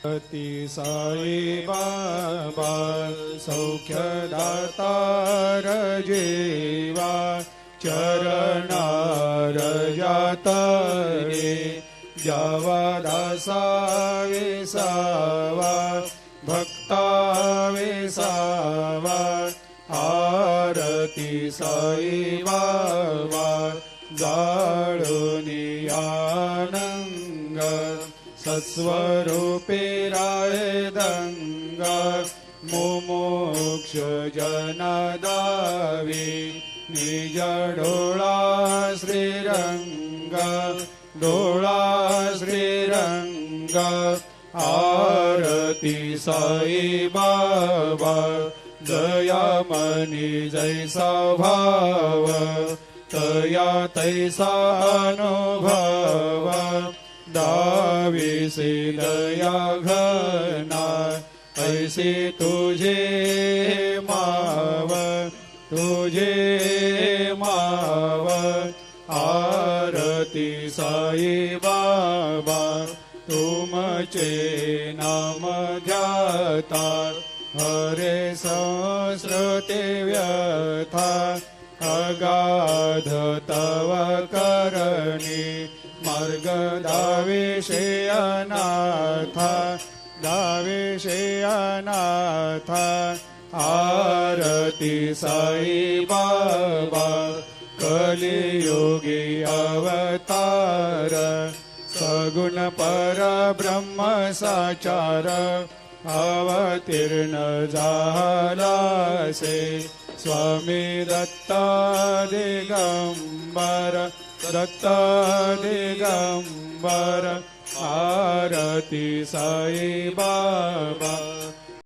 अति साई बाबा सौख्यदातार जेवा चरणार जातरे जावा दासा विसावा भक्ता विसावा आरती साई बाबा जाळुनी आनंग सत्स्वरूपे राय दंग मुमुक्ष जनदावी निज डोळा श्रीरंग डोळा श्रीरंग आरती साई बाबा दयामनी जैसा भाव तया तैसा अनुभव दाविसे दया घना ऐसे तुझे माव तुझे माव आरती साई बाबा तुमचे नाम ध्याता हरे संस्कृते व्यथा अगाध तव करणी मार्ग दाविषे अनाथा दाविषे अनाथा आरती साई बाबा कलियुगी अवतार सगुण परब्रह्म साचार अवतीर्ण झालासे स्वामी दत्ता दिगंबर दत्ता दिगंबर आरती साई बाबा